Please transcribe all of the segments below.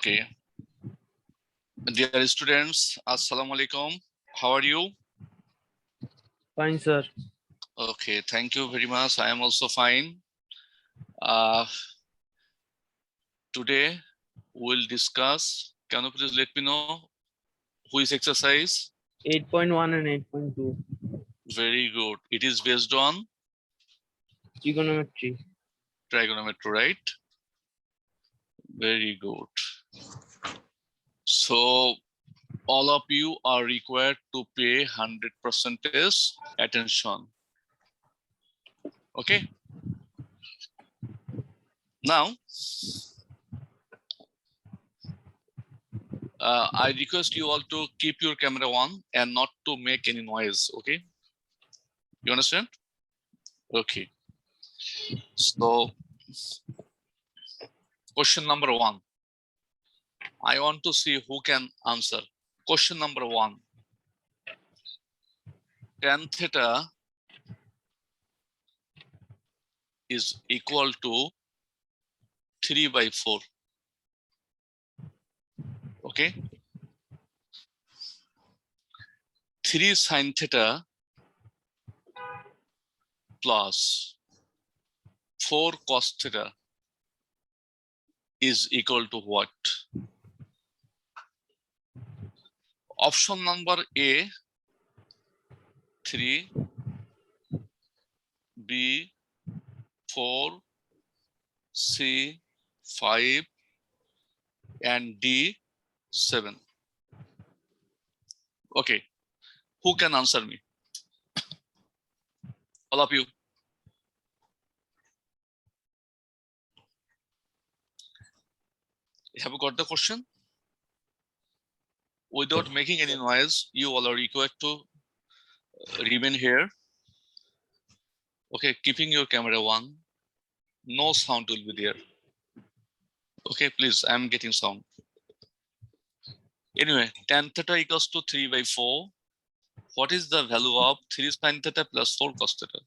Okay. Dear students, Assalamu alaikum. How are you? Fine, sir. Okay, thank you very much. I am also fine. Uh, Today we'll discuss. Can you please let me know who is exercise? 8.1 and 8.2. Very good. It is based on Trigonometry. trigonometry, right? Very good. So all of you are required to pay 100% attention. Okay. Now, I request you all to keep your camera on and not to make any noise. Okay. You understand? Okay. So, question number 1. I want to see who can answer. Question number 1. Tan theta is equal to 3/4. Okay. 3 sin theta plus 4 cos theta is equal to what? Option number A, 3, B, 4, C, 5, and D, 7. Okay, who can answer me? All of you. Have you got the question? Without making any noise, you all are required to remain here. Okay, keeping your camera on. No sound will be there. Okay, please, I'm getting sound. Anyway, tan theta equals to 3/4. What is the value of 3 sin theta plus 4 cos theta?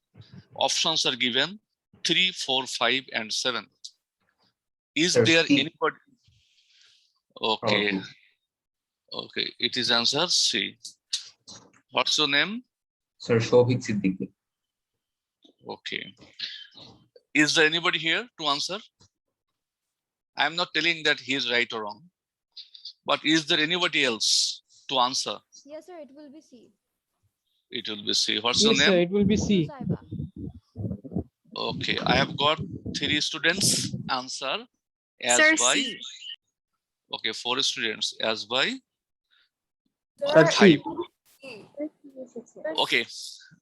Options are given 3, 4, 5, and 7. Is Sir, there C. anybody? Okay. Probably. Okay, it is answer C. What's your name? Sir, Shobhik Siddiqui. Okay. Is there anybody here to answer? I'm not telling that he is right or wrong, but is there anybody else to answer? Yes, sir, it will be C. It will be C. What's Yes, your sir. name? It will be C. Nusaiba. Okay, I have got 3 students answer as Sir, by. C. Okay, 4 students as by Sir, 5. C. Okay,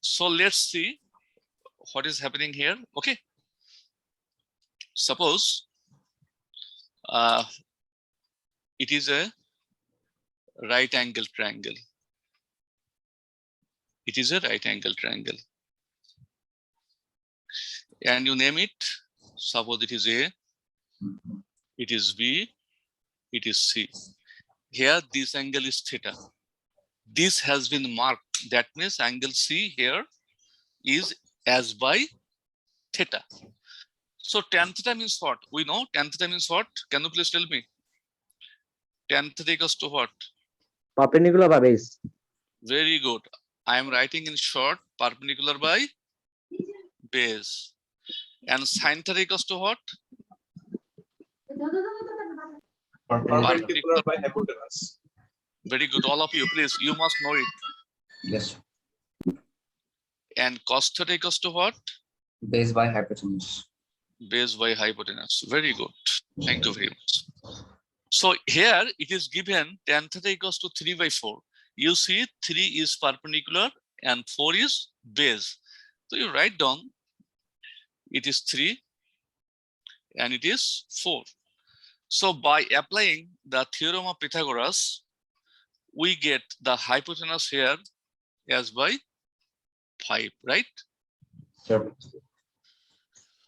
so let's see what is happening here. Okay, suppose it is a right angle triangle. It is a right angle triangle. And you name it. Suppose it is A, it is B, it is C. Here, this angle is theta. This has been marked. That means angle C here is as by theta. So tan theta means what? We know tan theta means what? Can you please tell me? Tan theta equals to what? Perpendicular by base. Very good. I am writing in short, perpendicular by base. And sin theta equals to what? Perpendicular by hypotenuse. Very good. All of you, please, you must know it. Yes. And cos theta equals to what? Base by hypotenuse. Base by hypotenuse. Very good. Thank you very much. So here it is given tan theta equals to 3/4. You see 3 is perpendicular and 4 is base. So you write down it is 3 and it is 4. So by applying the theorem of Pythagoras, we get the hypotenuse here as by 5, right? Sir.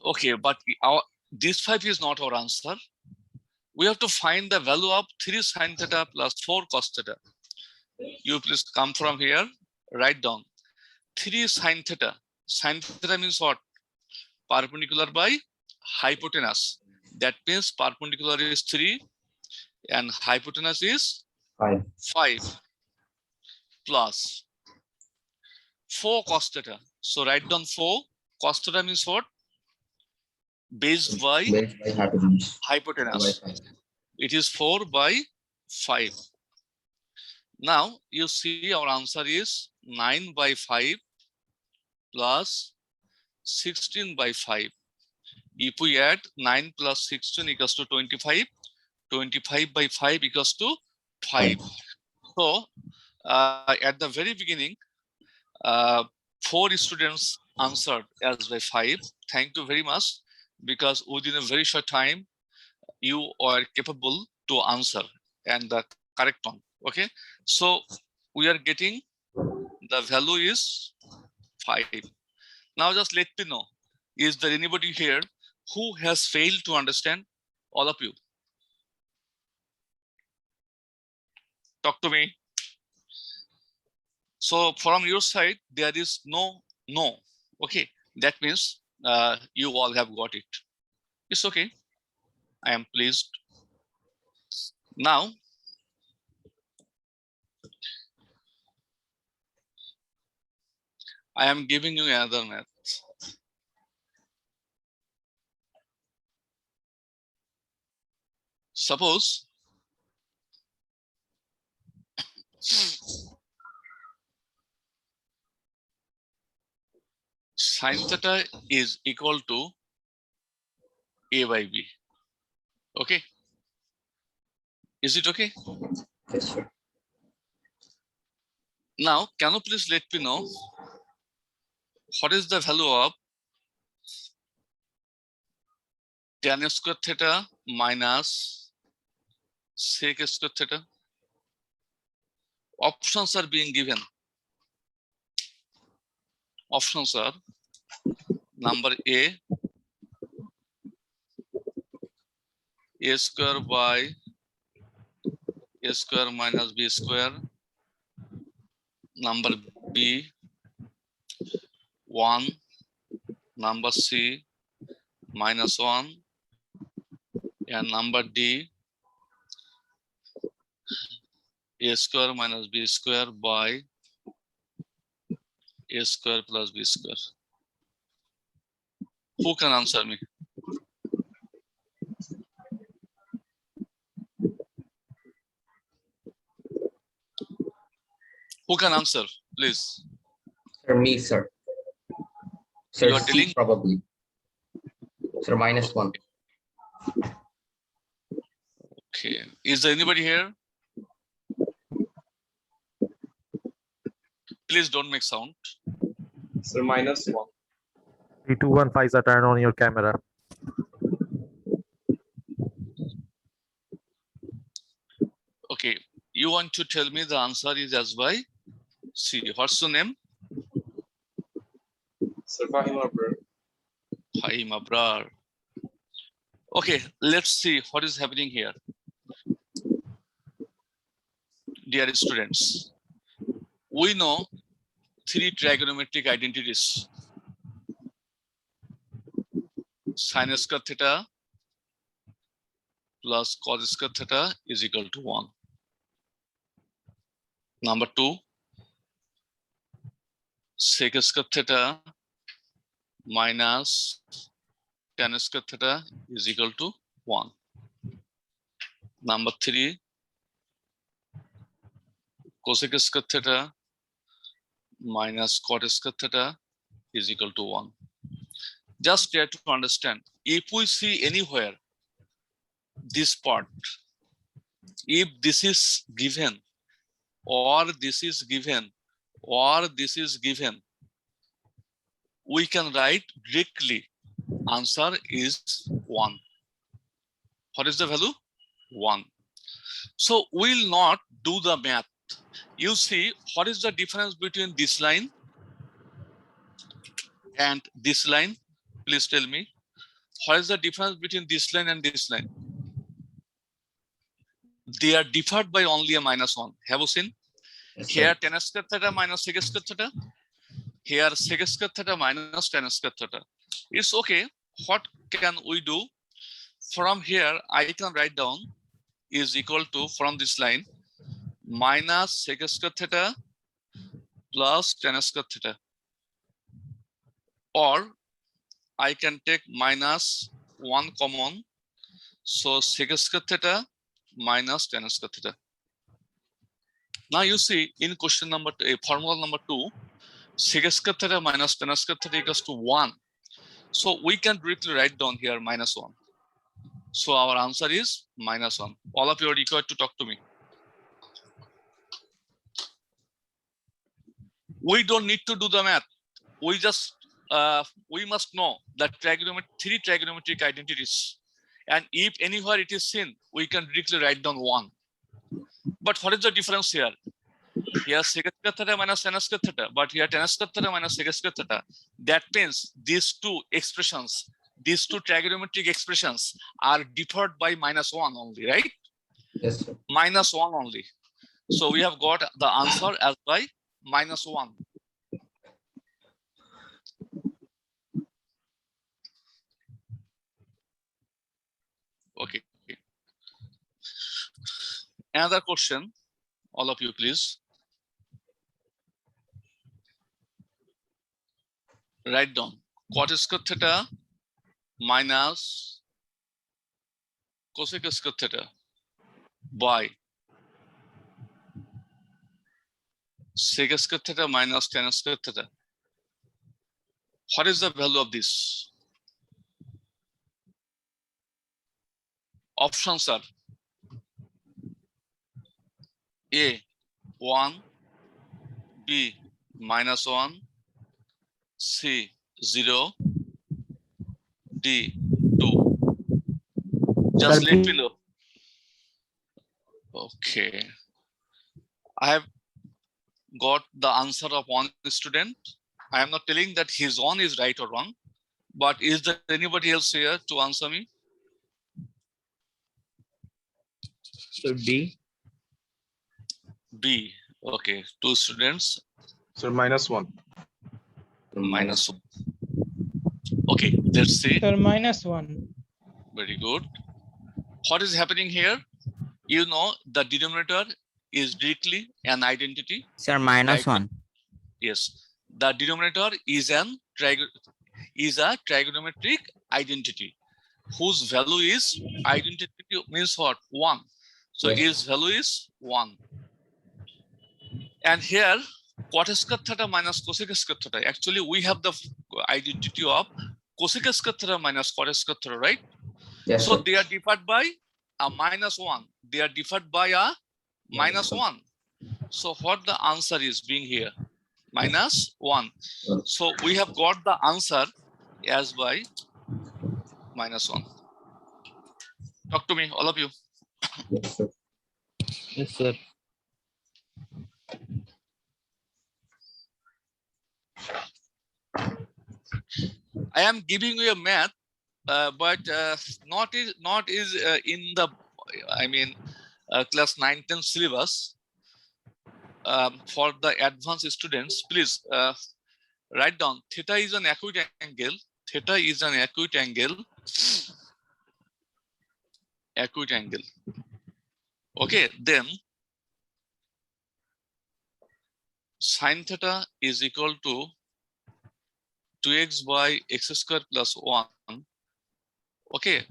Okay, but this 5 is not our answer. We have to find the value of 3 sin theta plus 4 cos theta. You please come from here, write down 3 sin theta. Sin theta means what? Perpendicular by hypotenuse. That means perpendicular is 3 and hypotenuse is 5. 5 plus 4 cos theta. So write down 4 cos theta means what? Base by Base by hypotenuse. hypotenuse. By 5. It is 4 by 5. Now you see our answer is 9 by 5 plus 16 by 5. If we add 9 plus 16 equals to 25, 25 by 5 equals to 5. So at the very beginning, 4 students answered as by 5. Thank you very much, because within a very short time, you are capable to answer and the correct one. Okay, so we are getting the value is 5. Now just let me know, is there anybody here who has failed to understand? All of you, talk to me. So from your side, there is no. Okay, that means you all have got it. It's okay. I am pleased. Now, I am giving you another math. Suppose sin theta is equal to A by B. Okay. Is it okay? Yes, sir. Now, can you please let me know what is the value of tan square theta minus sec square theta? Options are being given. Options are number A square by a square minus b square. Number B 1. Number C minus 1. And number D a square minus b square by a square plus b square. Who can answer me? Who can answer, please? Sir, me, sir. Sir, You are C telling- probably. Sir, minus 1. Okay. Is there anybody here? Please don't make sound. Sir, minus 1. 3, 2, 1, Faiza, turn on your camera. Okay. You want to tell me the answer is as by C. What's your name? Sir, Fahim Abrar. Fahim Abrar. Okay, let's see what is happening here. Dear students, we know 3 trigonometric identities. Sin square theta plus cos square theta is equal to 1. Number 2, sec square theta minus tan square theta is equal to 1. Number 3, cosec square theta minus cot square theta is equal to 1. Just try to understand. If we see anywhere this part, if this is given, or this is given, or this is given, we can write directly answer is 1. What is the value? 1. So we'll not do the math. You see, what is the difference between this line and this line? Please tell me. What is the difference between this line and this line? They are differed by only a minus 1. Have you seen? Yes, Here sir. tan square theta minus sec square theta. Here sec square theta minus tan square theta. It's okay. What can we do? From here, I can write down is equal to, from this line, minus sec square theta plus tan square theta. Or I can take minus 1 common. So sec square theta minus tan square theta. Now you see in question number formula number 2, sec square theta minus tan square theta equals to 1. So we can directly write down here minus 1. So our answer is minus 1. All of you are required to talk to me. We don't need to do the math. We just we must know that three trigonometric identities, and if anywhere it is seen, we can directly write down 1. But what is the difference here? Here sec square theta minus tan square theta, but here tan square theta minus sec square theta. That means these two expressions, these two trigonometric expressions are differed by minus 1 only, right? Yes, sir. Minus 1 only. So we have got the answer as by minus 1. Okay. Another question, all of you, please. Write down cot square theta minus cosec square theta by sec square theta minus tan square theta. What is the value of this? Options are A 1, B minus 1, C 0, D 2. Just Sir, let me know. Okay. I have got the answer of one student. I am not telling that his one is right or wrong, but is there anybody else here to answer me? So D. B. Okay, 2 students. Sir, minus 1. Minus 1. Okay, let's see. Sir, minus 1. Very good. What is happening here? You know, the denominator is directly an identity. Sir, minus Right. 1. Yes, the denominator is a trigonometric identity whose value is identity means what? 1. So Yes. its value is 1. And here cot square theta minus cosec square theta. Actually, we have the identity of cosec square theta minus cot square theta, right? Yes, So sir. they are differed by a minus 1. They are differed by a minus 1. So what the answer is being here? Minus 1. So we have got the answer as by minus 1. Talk to me, all of you. Yes, sir. Yes, sir. I am giving you a math, but not is in the, I mean, class 9-10 syllabus. For the advanced students, please write down theta is an acute angle. Theta is an acute angle. Acute angle. Okay, then sin theta is equal to 2x by x square plus 1. Okay,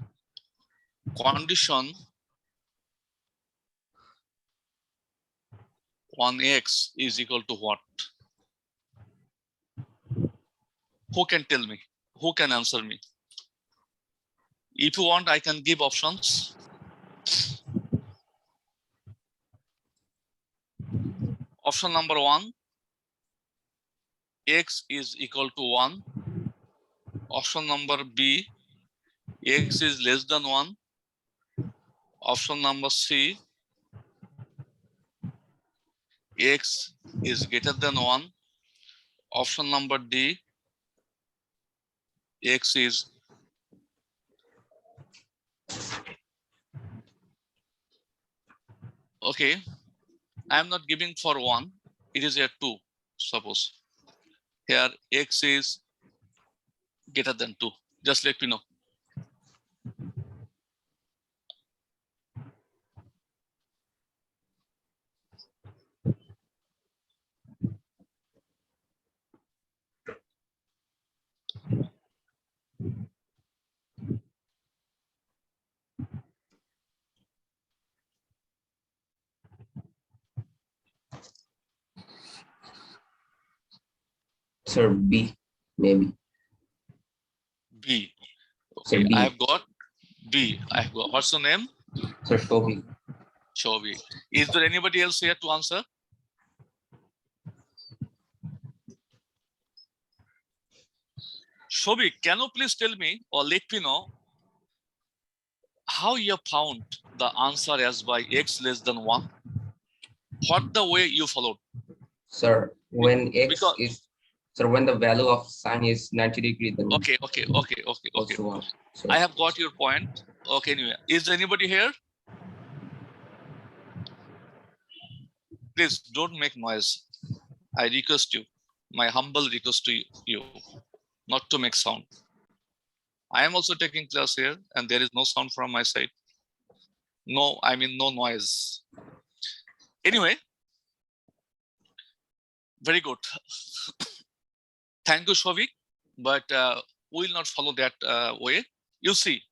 condition 1x is equal to what? Who can tell me? Who can answer me? If you want, I can give options. Option number 1, x is equal to 1. Option number B, x is less than 1. Option number C, x is greater than 1. Option number D, x is okay. I am not giving for 1. It is a 2. Suppose here x is greater than 2. Just let me know. Sir, B, maybe. B. Sir, Okay, B. I have got B. I have got, what's the name? Sir, Shobi. Shobi. Is there anybody else here to answer? Shobi, can you please tell me or let me know how you found the answer as by x less than 1? What the way you followed? Sir, when X Because- is, sir, when the value of sine is 90 degree, then Okay. also 1. So, I have got your point. Okay, anyway, is there anybody here? Please don't make noise. I request you, my humble request to you, not to make sound. I am also taking class here and there is no sound from my side. No, I mean no noise. Anyway, very good. Thank you, Shovik, but we will not follow that way. You see,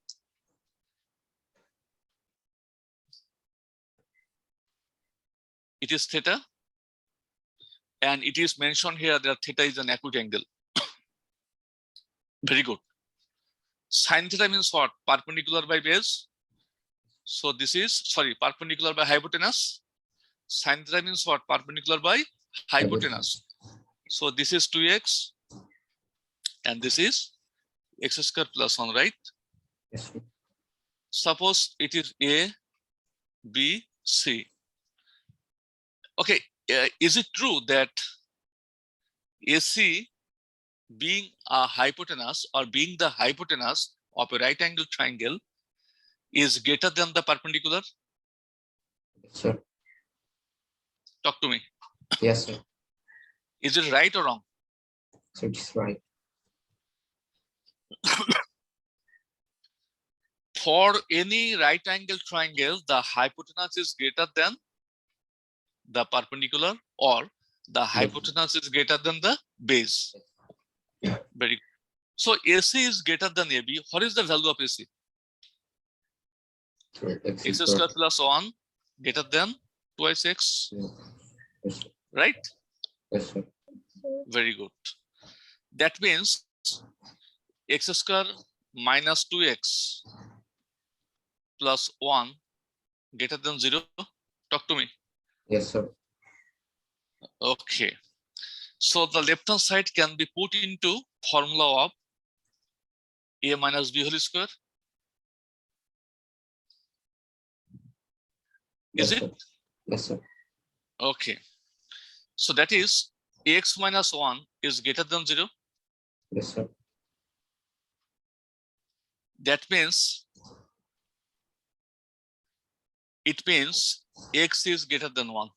it is theta, and it is mentioned here that theta is an acute angle. Very good. Sin theta means what? Perpendicular by base. So this is, sorry, perpendicular by hypotenuse. Sin theta means what? Perpendicular by hypotenuse. So this is 2x, and this is x square plus 1, right? yes, sir. Suppose it is A, B, C. Okay, is it true that AC being a hypotenuse or being the hypotenuse of a right angle triangle is greater than the perpendicular? Yes, sir. Talk to me. Yes, sir. Is it right or wrong? So it's right. For any right angle triangle, the hypotenuse is greater than the perpendicular, or the hypotenuse is greater than the base. Very good. So AC is greater than AB. What is the value of AC? Sir, X X is square plus 1 greater than twice x, yes, sir. right? Yes, sir. Very good. That means x square minus 2x plus 1 greater than 0. Talk to me. Yes, sir. Okay. So the left hand side can be put into formula of a minus b whole square. Is Yes, it? sir. Yes, sir. Okay. So that is x minus 1 is greater than 0. Yes, sir. That means x is greater than 1.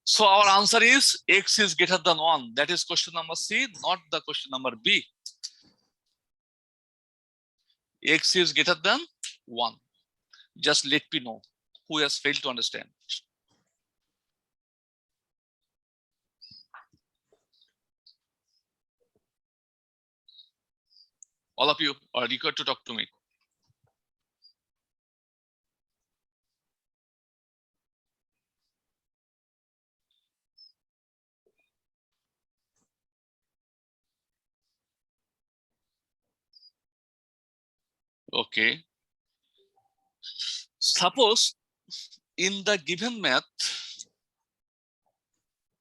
So our answer is x is greater than 1. That is question number C, not the question number B. X is greater than 1. Just let me know who has failed to understand. All of you are required to talk to me. Okay. Suppose in the given math,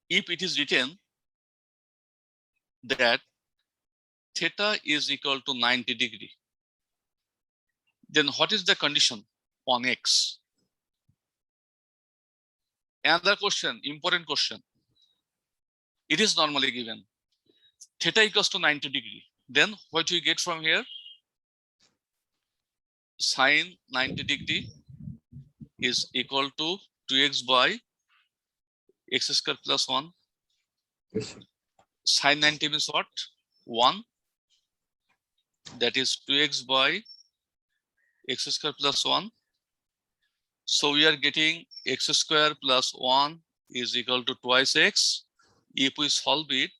if it is written that theta is equal to 90 degree, then what is the condition on x? Another question, important question. It is normally given theta equals to 90 degree. Then what you get from here? Sine 90 degree is equal to 2x by x square plus 1. Yes, sir. Sine 90 means what? 1. That is 2x by x square plus 1. So we are getting x square plus 1 is equal to twice x. If we solve it,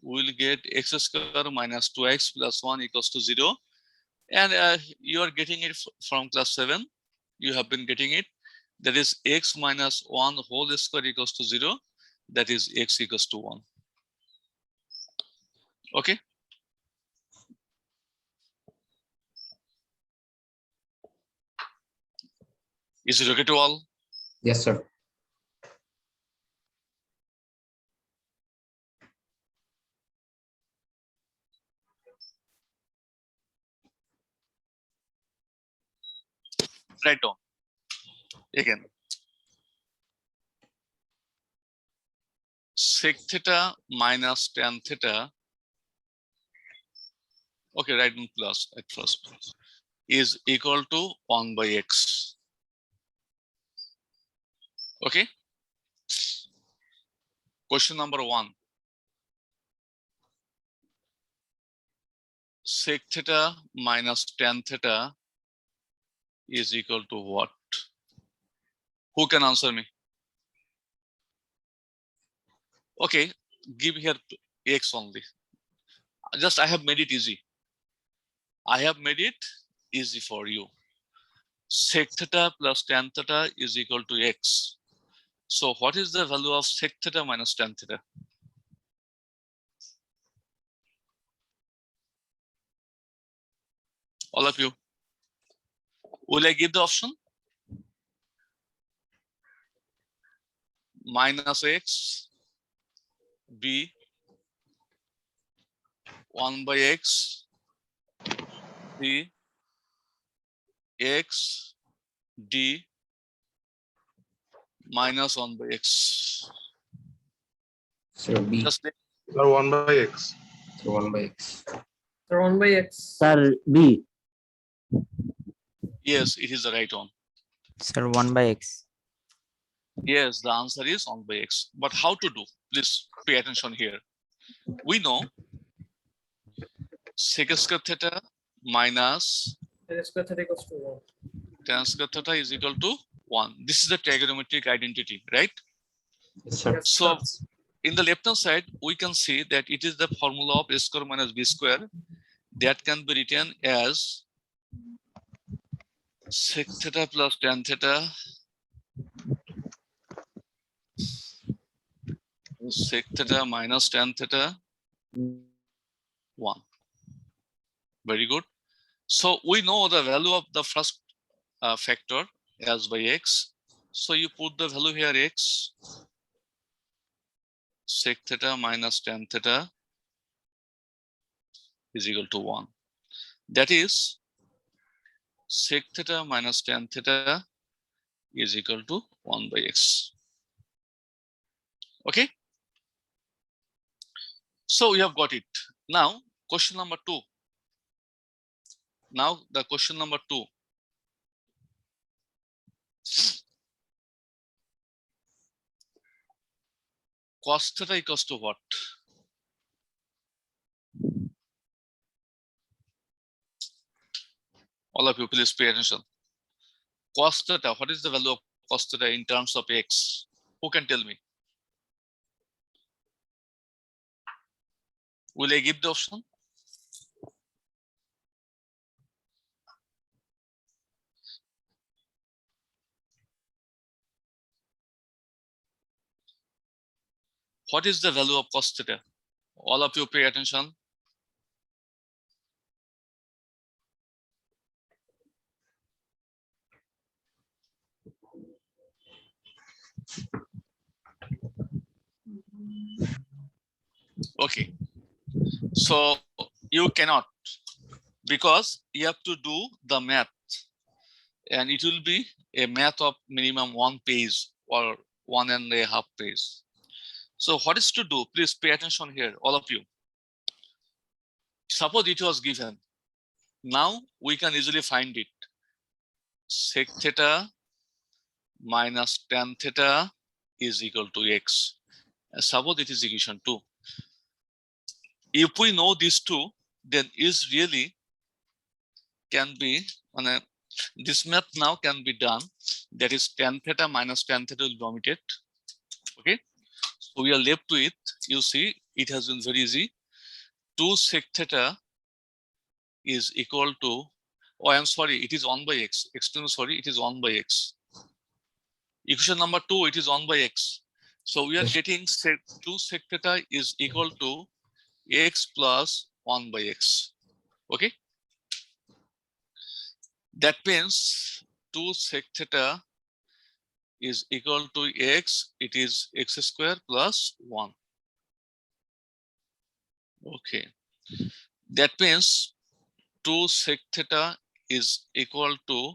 we will get x square minus 2x plus 1 equals to 0. And you are getting it from class 7. You have been getting it. That is x minus 1 whole square equals to 0. That is x equals to 1. Okay. Is it okay to all? Yes, sir. Write down again. Sec theta minus tan theta. Okay, write in plus at first. Is equal to 1 by x. Okay. Question number 1. Sec theta minus tan theta is equal to what? Who can answer me? Okay, give here x only. Just I have made it easy. I have made it easy for you. Sec theta plus tan theta is equal to x. So what is the value of sec theta minus tan theta? All of you. Will I give the option? Minus x, b, 1 by x, c, x, d, minus 1 by x. Sir, B. Just Sir, 1 by x. So 1 by x. Sir, 1 by x. Sir, B. yes, it is the right one. Sir, 1 by x. Yes, the answer is 1 by x. But how to do? Please pay attention here. We know sec square theta minus Tan square theta equals to 1. tan square theta is equal to 1. This is the trigonometric identity, right? Yes, sir. Yes, So sir. in the left hand side, we can see that it is the formula of a square minus b square that can be written as sec theta plus tan theta sec theta minus tan theta 1. Very good. So we know the value of the first factor as by x. So you put the value here x, sec theta minus tan theta is equal to 1. That is sec theta minus tan theta is equal to 1 by x. Okay. So we have got it. Now question number 2. Now the question number 2. Cos theta equals to what? All of you, please pay attention. Cos theta, what is the value of cos theta in terms of x? Who can tell me? Will I give the option? What is the value of cos theta? All of you pay attention. Okay. So you cannot, because you have to do the math, and it will be a math of minimum 1 page or 1.5 page. So what is to do? Please pay attention here, all of you. Suppose it was given. Now we can easily find it. Sec theta minus tan theta is equal to x. And suppose it is equation 2. If we know these two, then is really can be this math now can be done. That is tan theta minus tan theta will be omitted. Okay. So we are left with, you see, it has been very easy. 2 sec theta is equal to, oh, I'm sorry, it is 1 by x. Extremely sorry, it is 1 by x. Equation number 2, it is 1 by x. So we are getting 2 sec theta is equal to x plus 1 by x. Okay. That means 2 sec theta is equal to x. It is x square plus 1. Okay. That means 2 sec theta is equal to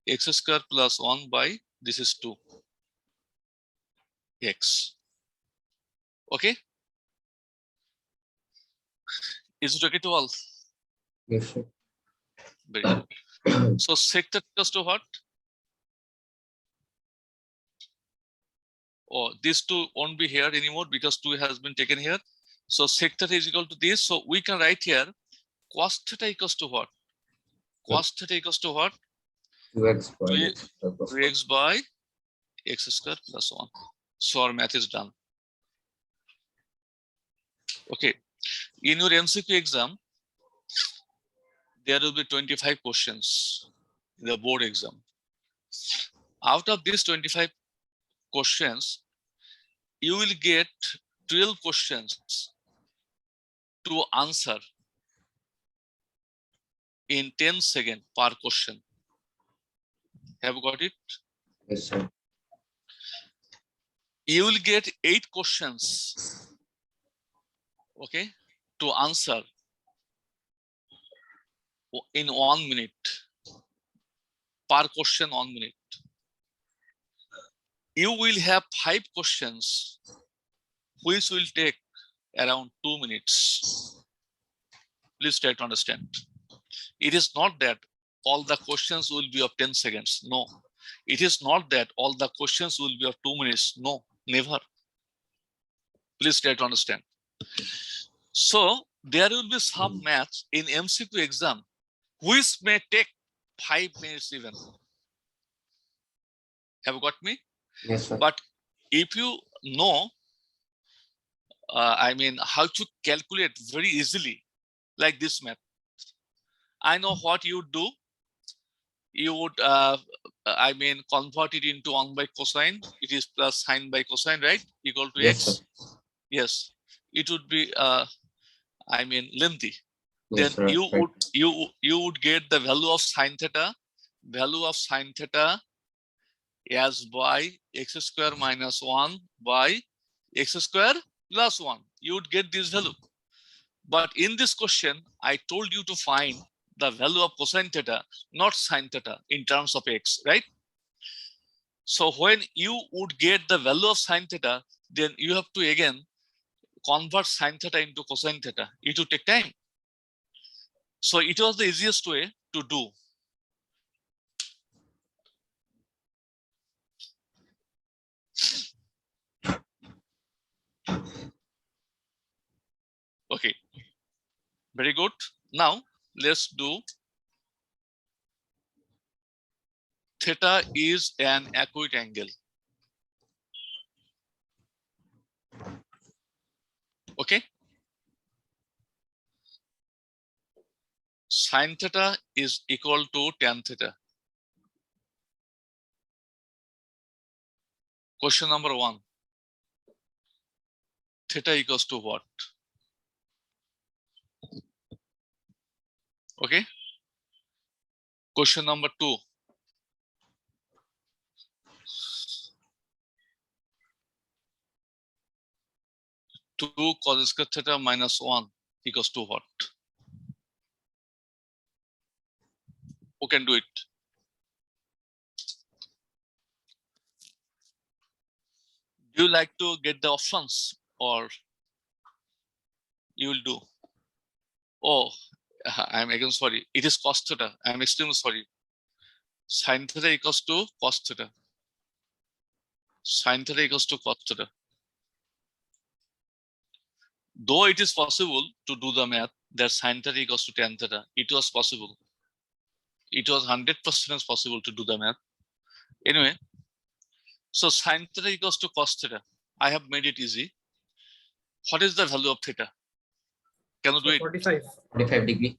x square plus 1 by this is 2 x. Okay. Is it okay to all? Yes, sir. Very good. So sec theta equals to what? Oh, these two won't be here anymore because 2 has been taken here. So sec theta is equal to this. So we can write here cos theta equals to what? Cos theta equals to what? 2x by 2 x square plus 1. 3x by x square plus 1. So our math is done. Okay. In your MCQ exam, there will be 25 questions in the board exam. Out of these 25 questions, you will get 12 questions to answer in 10 seconds per question. Have you got it? Yes, sir. You will get 8 questions, okay, to answer in 1 minute. Per question 1 minute. You will have 5 questions which will take around 2 minutes. Please try to understand. It is not that all the questions will be of 10 seconds. No. It is not that all the questions will be of 2 minutes. No, never. Please try to understand. So there will be some maths in MCQ exam which may take 5 minutes even. Have you got me? Yes, sir. But if you know, how to calculate very easily, like this math, I know what you do. You would, convert it into 1 by cosine. It is plus sine by cosine, right? Equal to Yes, x. Yes, it would be, lengthy. Yes, Then sir. you would get the value of sine theta. Value of sine theta as by x square minus 1 by x square plus 1. You would get this value. But in this question, I told you to find the value of cosine theta, not sine theta in terms of x, right? So when you would get the value of sine theta, then you have to again convert sine theta into cosine theta. It will take time. So it was the easiest way to do. Okay, very good. Now let's do theta is an acute angle. Okay. Sine theta is equal to tan theta. Question number 1. Theta equals to what? Okay. Question number 2. Two cos square theta minus 1 equals to what? Who can do it? Do you like to get the options or you will do? Oh, I'm again sorry. It is cos theta. I'm extremely sorry. Sin theta equals to cos theta. Sin theta equals to cos theta. Though it is possible to do the math that sin theta equals to tan theta, it was possible. It was 100% possible to do the math. Anyway, so sin theta equals to cos theta. I have made it easy. What is the value of theta? Can you do it? 45. 45 degree.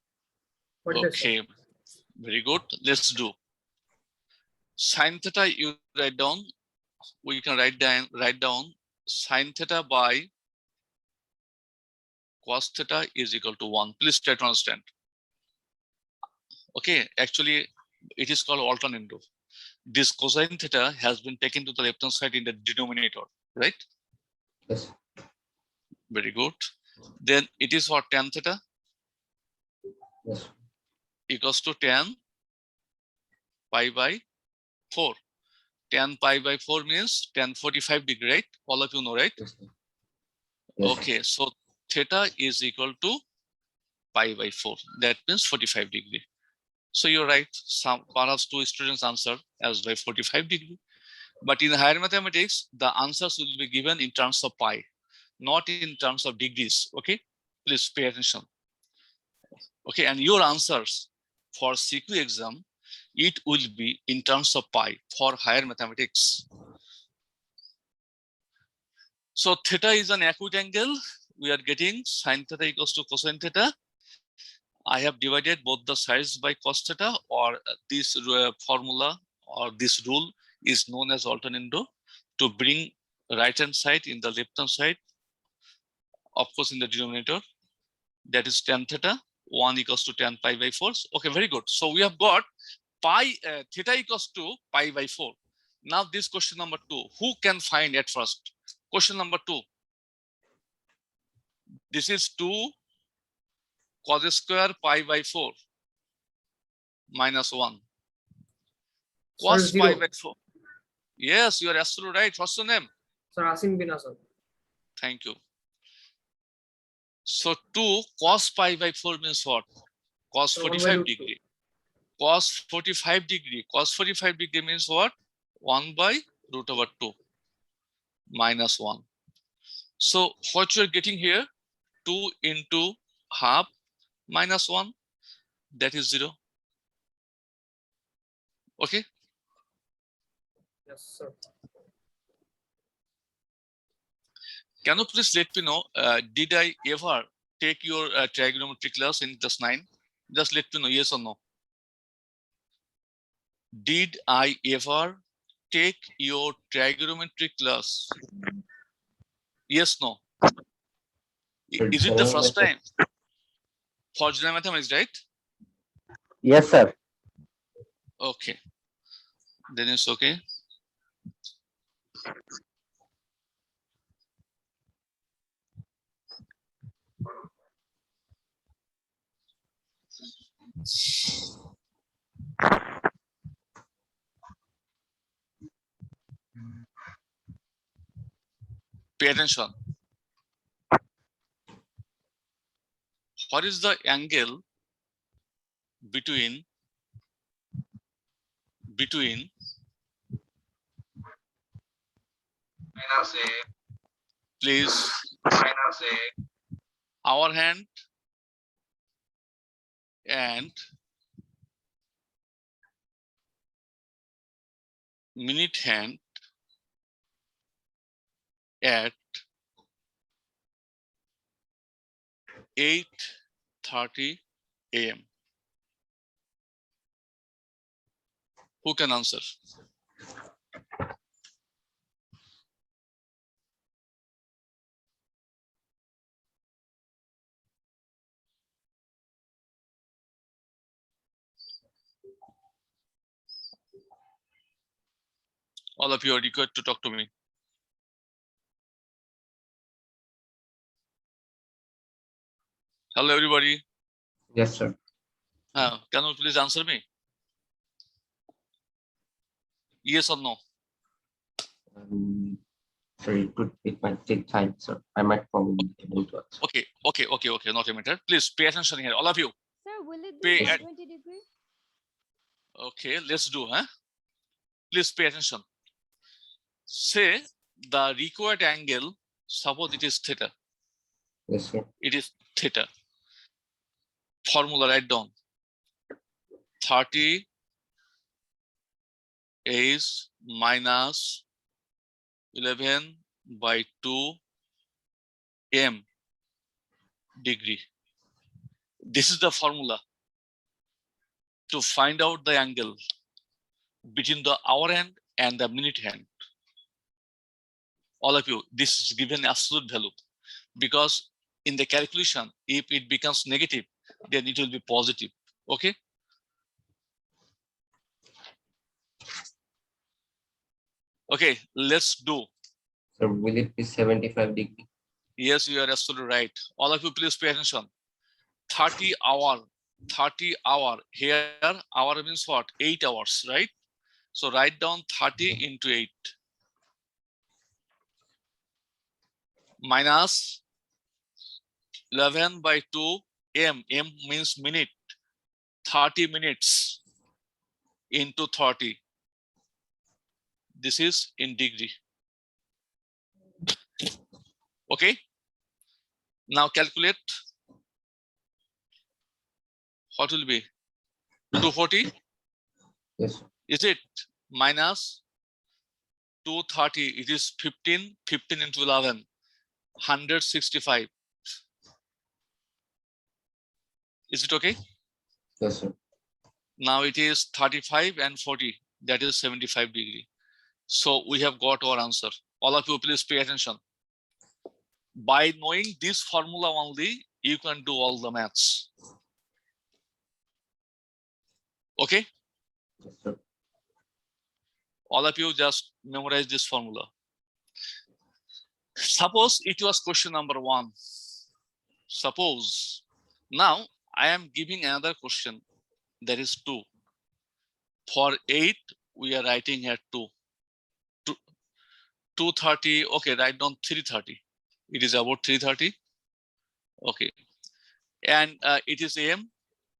What is Okay, very good. Let's do. Sin theta you write down. We can write down sin theta by cos theta is equal to 1. Please try to understand. Okay, actually, it is called alternando. This cosine theta has been taken to the left hand side in the denominator, right? Yes. Very good. Then it is for tan theta Yes. equals to tan pi by 4. Tan pi by 4 means tan 45 degree, right? All of you know, right? Yes. Sir. Yes. Okay, so theta is equal to pi by 4. That means 45 degree. So you're right. Some perhaps 2 students answer as by 45 degree. But in higher mathematics, the answers will be given in terms of pi, not in terms of degrees. Okay, please pay attention. Okay, and your answers for CQ exam, it will be in terms of pi for higher mathematics. So theta is an acute angle. We are getting sin theta equals to cosine theta. I have divided both the sides by cos theta, or this formula or this rule is known as alternando, to bring right hand side in the left hand side, of course in the denominator. That is tan theta 1 equals to tan pi by 4. Okay, very good. So we have got pi theta equals to pi by 4. Now this question number 2, who can find at first? Question number 2. This is 2 cos square pi by 4 minus 1. Cos Sir, pi 0. by 4. Yes, you are absolutely right. What's your name? Sir, Asim bin Hasan. Thank you. So 2 cos pi by 4 means what? Cos So 1 by 45 root 2. degree. Cos 45 degree. Cos 45 degree means what? 1 by root over 2 minus 1. So what you're getting here, 2 into half minus 1, that is 0. Okay. Yes, sir. Can you please let me know, did I ever take your trigonometry class in class 9? Just let me know, yes or no. Did I ever take your trigonometry class? Yes, no. Is it the first time for general mathematics, right? Yes, sir. Okay. Then it's okay. Pay attention. What is the angle between please our hand and minute hand at 8:30 a.m. Who can answer? All of you are required to talk to me. Hello, everybody. Yes, sir. Can you please answer me? Yes or no? Sorry, it might take time, sir. I might probably be able to answer. Okay. Not a matter. Please pay attention here, all of you. Sir, will it Pay be at- 20 degrees? Okay, let's do, huh? Please pay attention. Say the required angle, suppose it is theta. Yes, sir. It is theta. Formula write down. 30 is minus 11 by 2 m degree. This is the formula to find out the angle between the hour hand and the minute hand. All of you, this is given absolute value because in the calculation, if it becomes negative, then it will be positive. Okay. Okay, let's do. Sir, will it be 75 degree? Yes, you are absolutely right. All of you, please pay attention. 30 hour. Here, hour means what? 8 hours, right? So write down 30 into 8. Minus 11 by 2 m. M means minute. 30 minutes into 30. This is in degree. Okay. Now calculate. What will be? 240. Yes, sir. Is it minus 230? It is 15. 15 into 11. 165. Is it okay? Yes, sir. Now it is 35 and 40. That is 75 degree. So we have got our answer. All of you, please pay attention. By knowing this formula only, you can do all the maths. Okay. Yes, sir. All of you just memorize this formula. Suppose it was question number 1. Suppose now I am giving another question. That is 2. For 8, we are writing here 2. 230. Okay, write down 330. It is about 330. Okay. And it is AM.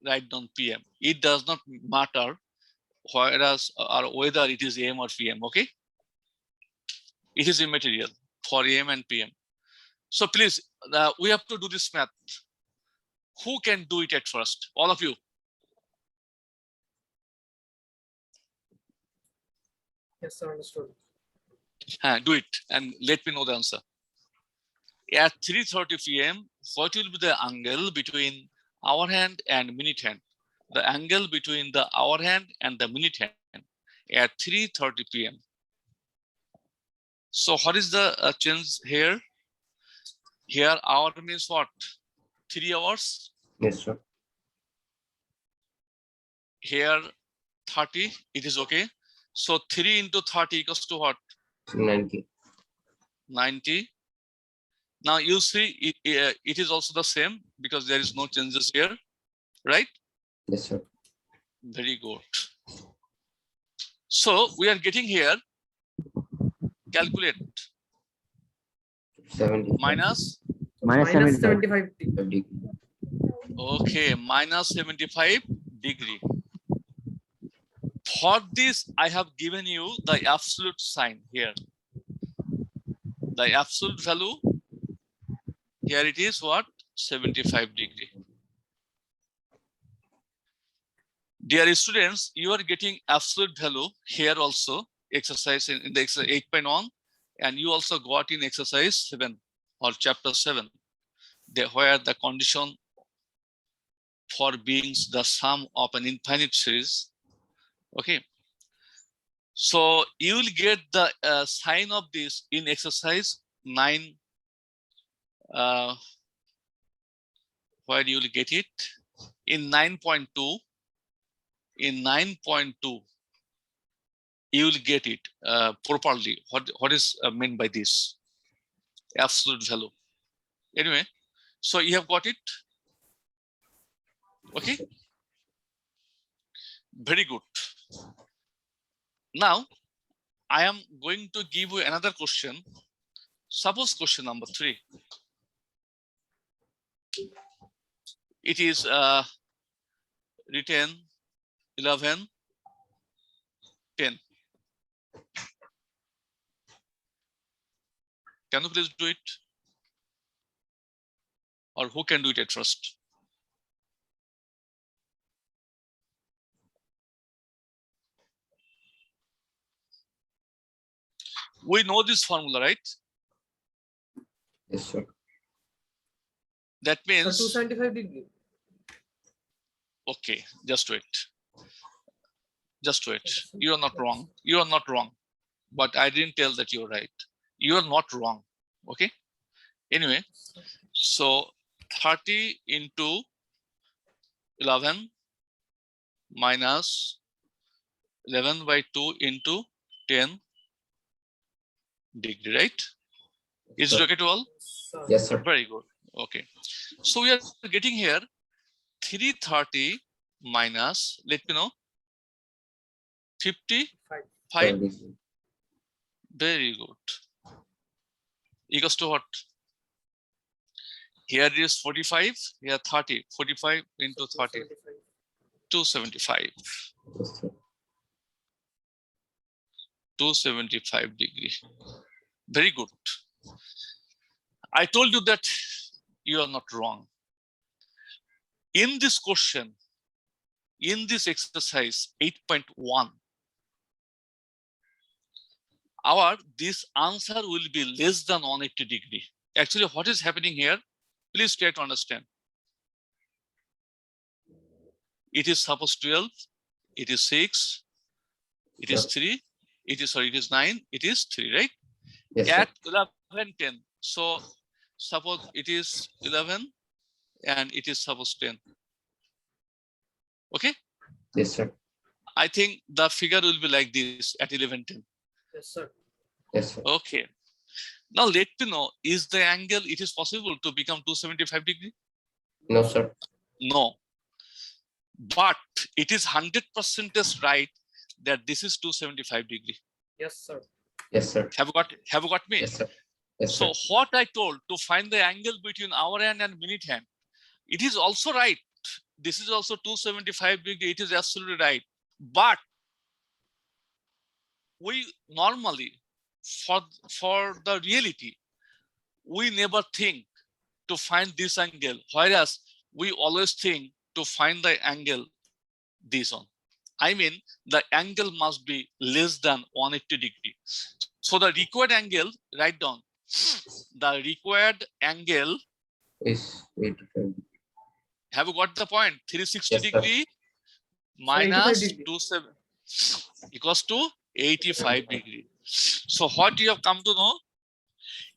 Write down PM. It does not matter whereas or whether it is AM or PM. Okay. It is immaterial for AM and PM. So please, we have to do this math. Who can do it at first? All of you. Yes, sir, understood. Do it and let me know the answer. At 3:30 p.m., what will be the angle between hour hand and minute hand? The angle between the hour hand and the minute hand at 3:30 p.m. So what is the change here? Here hour means what? 3 hours. Yes, sir. Here 30, it is okay. So 3 into 30 equals to what? 90. 90. Now you see it is also the same because there is no changes here, right? Yes, sir. Very good. So we are getting here, calculate 75 minus, Minus Minus 75. 75 degree. degree. okay, minus 75 degree. For this, I have given you the absolute sign here. The absolute value, here it is what? 75 degree. Dear students, you are getting absolute value here also, exercise in the exercise 8.1, and you also got in exercise 7 or chapter 7, where the condition for being the sum of an infinite series. Okay. So you will get the sign of this in exercise 9. Where you will get it? In 9.2. In 9.2, you will get it properly. What is meant by this? Absolute value. Anyway, so you have got it. Okay. Very good. Now, I am going to give you another question. Suppose question number 3. It is written 11, 10. Can you please do it? Or who can do it at first? We know this formula, right? Yes, sir. That Sir, means, 275 degree. okay, just wait. Just wait. You are not wrong. You are not wrong. But I didn't tell that you're right. You are not wrong. Okay. Anyway, so 30 into 11 minus 11 by 2 into 10 degree, right? Is it Sir. okay to all? Sir. Yes, sir. Very good. Okay. So we are getting here 330 minus, let me know, 55. Sir, Very good. Equals to what? Here is 45, here 30. 45 into 30, 275. yes, sir. 275 degree. Very good. I told you that you are not wrong. In this question, in this exercise 8.1, this answer will be less than 180 degree. Actually, what is happening here? Please try to understand. It is suppose 12, it is 6, it is 3, it is 9, it is 3, right? Yes, sir. At 11, 10. So suppose it is 11 and it is suppose 10. Okay? Yes, sir. I think the figure will be like this at 11, 10. Yes, sir. Yes, sir. Okay. Now let me know, is the angle, it is possible to become 275 degree? No, sir. No. But it is 100% right that this is 275 degree. Yes, sir. Yes, sir. Have you got me? Yes, sir. Yes, So sir. what I told to find the angle between hour hand and minute hand, it is also right. This is also 275 degree. It is absolutely right. But we normally, for the reality, we never think to find this angle, whereas we always think to find the angle this one. I mean, the angle must be less than 180 degree. So the required angle, write down. The required angle, Is 85. have you got the point? 360 Yes, sir. degree minus 85 degree. 27 equals to 85 degree. So what you have come to know,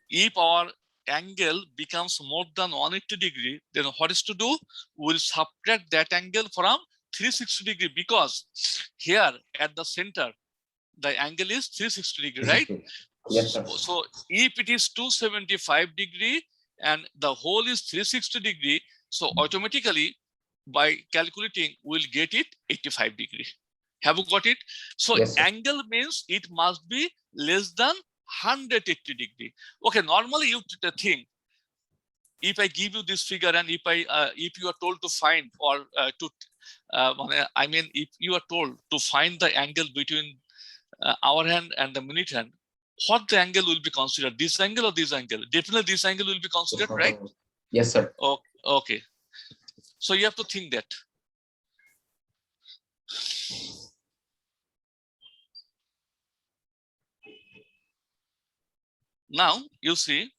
if our angle becomes more than 180 degree, then what is to do? We'll subtract that angle from 360 degree, because here at the center, the angle is 360 degree, right? Yes, sir. So if it is 275 degree and the whole is 360 degree, so automatically by calculating, we'll get it 85 degree. Have you got it? So Yes, sir. angle means it must be less than 180 degree. Okay, normally you think, if I give you this figure and if you are told to find or if you are told to find the angle between hour hand and the minute hand, what the angle will be considered? This angle or this angle? Definitely this angle will be considered, right? Yes, sir. Okay. So you have to think that. Now you see,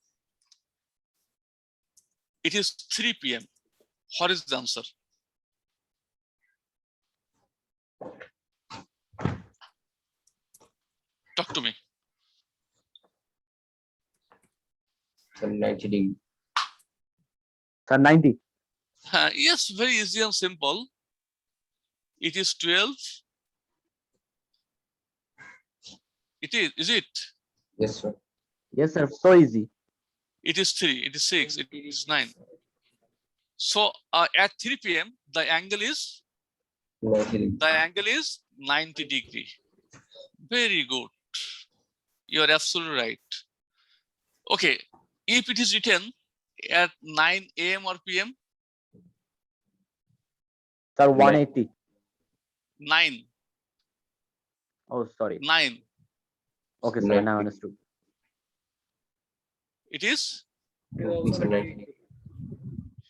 it is 3 p.m. What is the answer? Talk to me. 90 degree. Sir, 90. Yes, very easy and simple. It is 12. Is it? Yes, sir. Yes, sir. So easy. It is 3, it is 6, it is 9. So at 3 p.m. the angle is 90 degree. Very good. You are absolutely right. Okay, if it is written at 9 a.m. or p.m. Sir, 180. 9. Oh, sorry. 9. Okay, sir. Now understood. It is It's a 90 degree.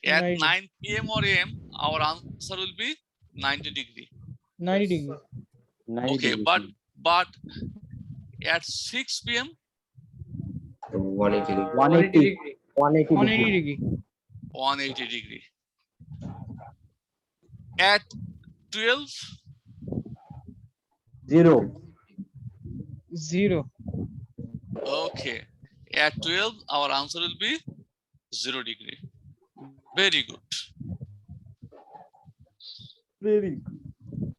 at 90. 9 p.m. or a.m. Our answer will be 90 degree. 90 degree. 90 Okay, degree, but at 6 p.m. 180 degree. 180. degree. 180 180 degree. degree. 180 degree. At 12, 0. 0. okay. At 12, our answer will be 0 degree. Very good. Very good.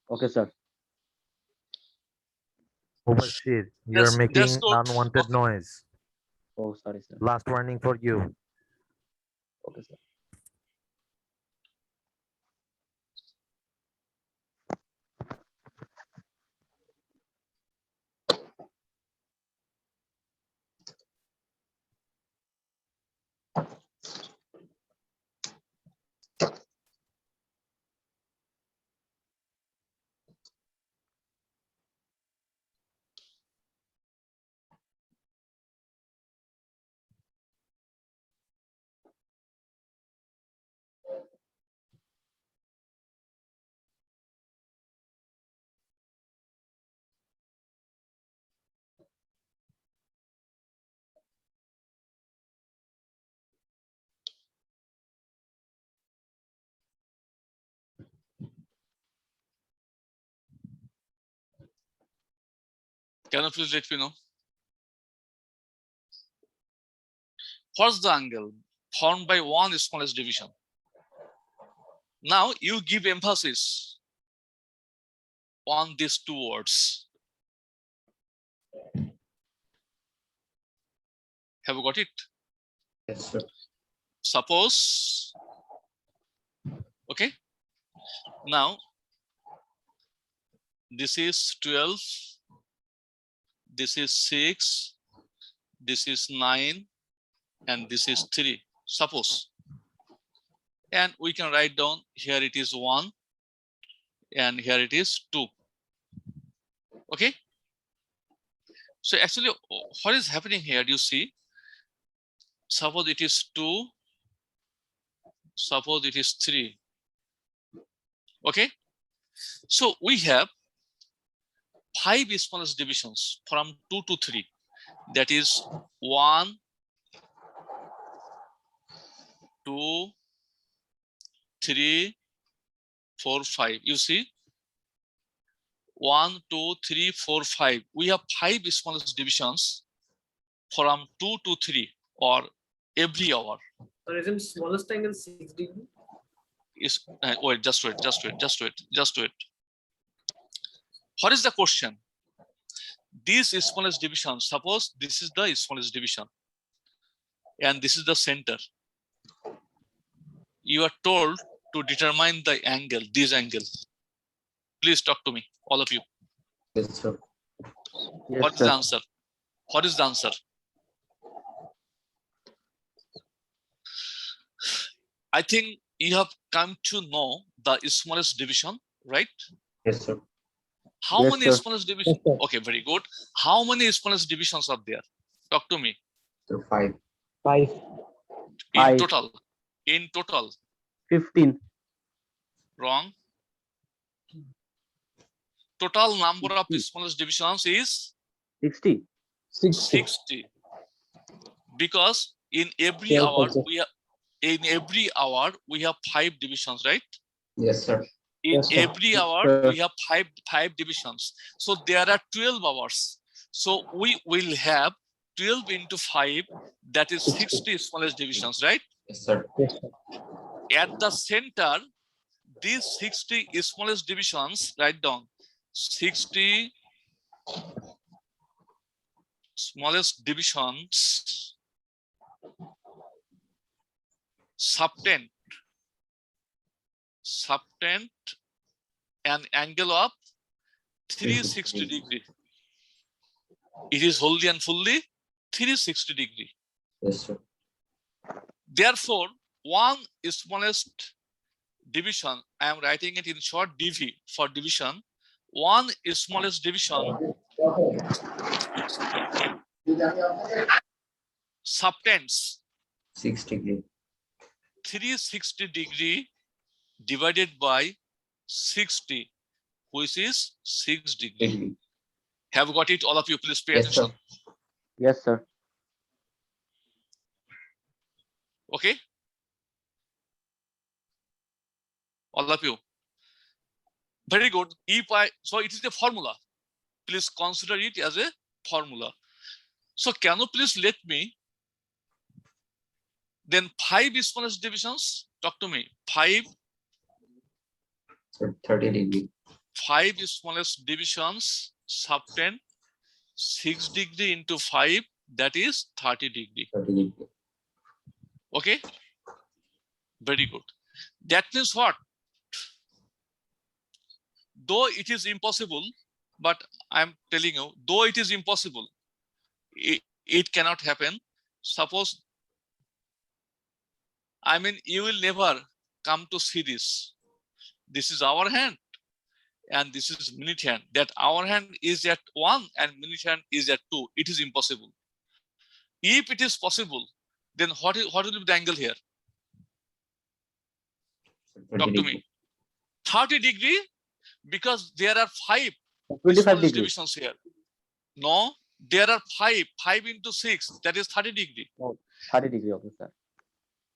Okay, sir. Overshield. You're That's making good. unwanted Okay. noise. Oh, sorry, sir. Last warning for you. Okay, sir. Can you please let me know? What's the angle formed by one smallest division? Now you give emphasis on these two words. Have you got it? Yes, sir. Suppose, okay. Now this is 12, this is 6, this is 9, and this is 3. Suppose. And we can write down here it is 1 and here it is 2. Okay. So actually, what is happening here? Do you see? Suppose it is 2. Suppose it is 3. Okay. So we have 5 smallest divisions from 2 to 3. That is 1, 2, 3, 4, 5. You see? 1, 2, 3, 4, 5. We have 5 smallest divisions from 2 to 3 or every hour. Sir, isn't smallest angle 6 degree? Is wait, just wait. What is the question? These smallest divisions, suppose this is the smallest division and this is the center. You are told to determine the angle, this angle. Please talk to me, all of you. Yes, sir. Yes, What is sir. the answer? What is the answer? I think you have come to know the smallest division, right? Yes, sir. How Yes, many sir. smallest divisions? Yes, sir. Okay, very good. How many smallest divisions are there? Talk to me. So 5. 5. In 5. total. In total. 15. Wrong. Total number of 60. smallest divisions is 60. 60. Because in every 12 hour also. we have 5 divisions, right? Yes, sir. In Yes, sir. every hour Sir. we have five divisions. So there are 12 hours. So we will have 12 into 5, that is 60 smallest divisions, right? Yes, sir. Yes, sir. At the center, these 60 smallest divisions, write down 60 smallest divisions subtend an angle of 360 degree. It is wholly and fully 360 degree. Yes, sir. Therefore, one smallest division, I am writing it in short dv for division. One smallest division subtends 6 degree. 360 degree divided by 60, which is 6 degree. Degree. Have got it, all of you? Please pay Yes, attention. sir. Yes, sir. Okay, all of you. Very good. So it is a formula. Please consider it as a formula. So can you please let me Then 5 smallest divisions. Talk to me. 5 Sir, 30 degree. smallest divisions subtend 6 degree into 5, that is 30 degree. 30 degree. Okay, very good. That means what? Though it is impossible, but I'm telling you, though it is impossible, it cannot happen. Suppose, I mean, you will never come to see this. This is our hand and this is minute hand. That our hand is at 1 and minute hand is at 2. It is impossible. If it is possible, then what will be the angle here? Sir, 30 Talk to degree. me. 30 degree, because there are 5 25 smallest degrees. divisions here. No, there are 5 into 6, that is 30 degree. 30 degree, okay, sir.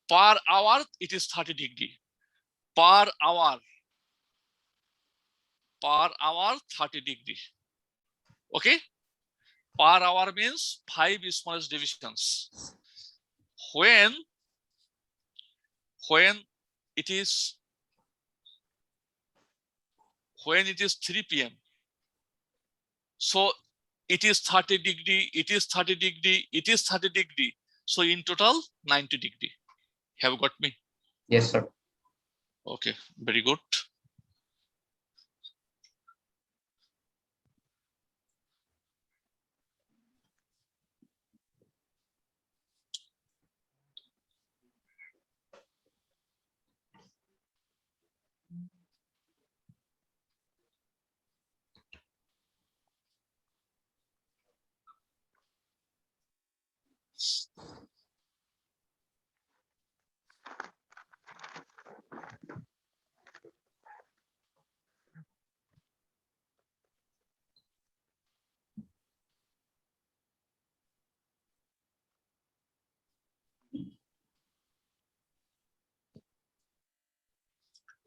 Per hour, it is 30 degree. Per hour, 30 degree. Okay, per hour means 5 smallest divisions. When it is 3 p.m. So it is 30 degree, it is 30 degree, it is 30 degree. So in total 90 degree. Have you got me? Yes, sir. Okay, very good.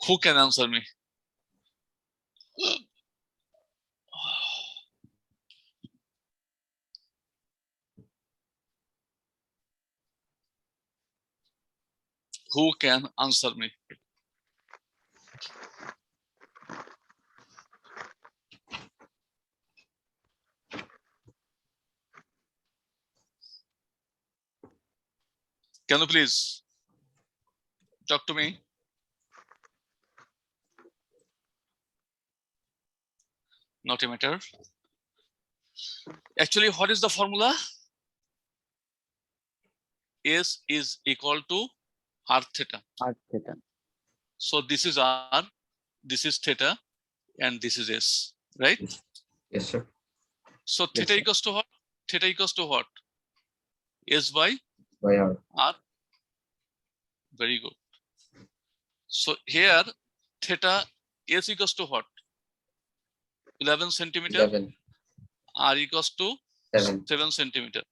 Who can answer me? Who can answer me? Can you please talk to me? Not a matter. Actually, what is the formula? S is equal to r theta. R theta. So this is r, this is theta, and this is s, right? Yes, sir. So Yes, theta sir. equals to what? Theta equals to what? S by By R. r. Very good. So here theta s equals to what? 11 centimeter. 11. R equals to 7. 7 centimeter.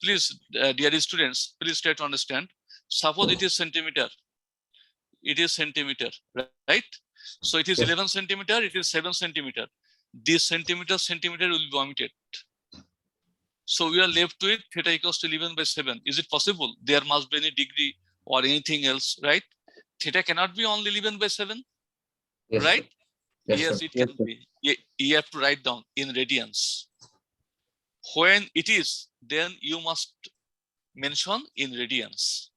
Please, dear students, please try to understand. Suppose it is centimeter. It is centimeter, right? So it is Yes. 11 centimeter, it is 7 centimeter. This centimeter will be omitted. So we are left with theta equals to 11 by 7. Is it possible? There must be any degree or anything else, right? Theta cannot be only 11 by 7, Yes, right? sir. Yes, sir. It Yes, can sir. be. You have to write down in radians. When it is, then you must mention in radians.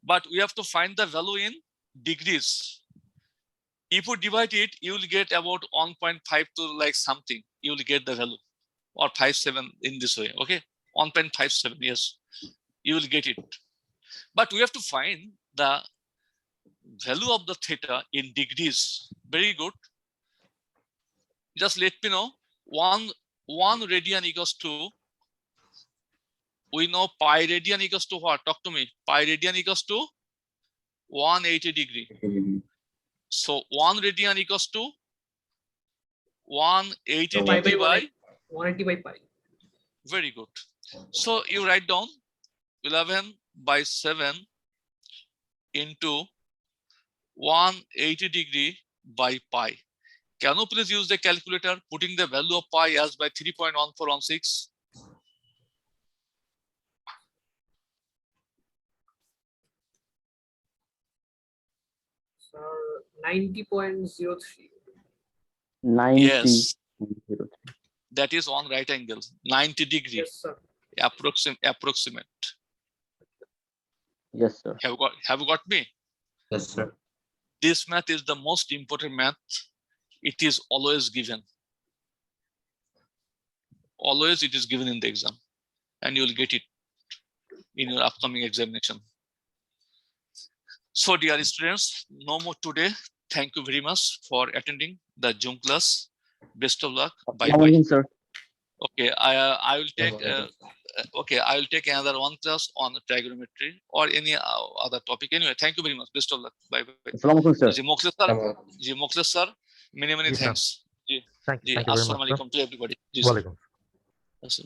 But we have to find the value in degrees. If you divide it, you will get about 1.5 to like something. You will get the value, or 57 in this way. Okay, 1.57. Yes, you will get it. But we have to find the value of the theta in degrees. Very good. Just let me know. One radian equals to, we know pi radian equals to what? Talk to me. Pi radian equals to 180 degree. 80 degree. So 1 radian equals to 180 Pi by degree by, 180 by pi. very good. So you write down 11 by 7 into 180 degree by pi. Can you please use the calculator, putting the value of pi as by 3.1416? 90.03. 90. Yes, 03. that is one right angle, 90 degree, Yes, sir. approximate. Yes, sir. Have you got me? Yes, sir. This math is the most important math. It is always given. Always it is given in the exam, and you will get it in your upcoming examination. So dear students, no more today. Thank you very much for attending the Zoom class. Best of luck. Bye Assalamu bye. alaikum, sir. Okay, I will take I will take another one class on trigonometry or any other topic. Anyway, thank you very much. Best of luck. Bye bye. Assalamu alaikum, sir. Ji मोखलेस sir, many Yes, sir. thanks. Ji Thank you very assalamu much, sir. alaikum to everybody. Ji sir. Welcome. Yes, sir.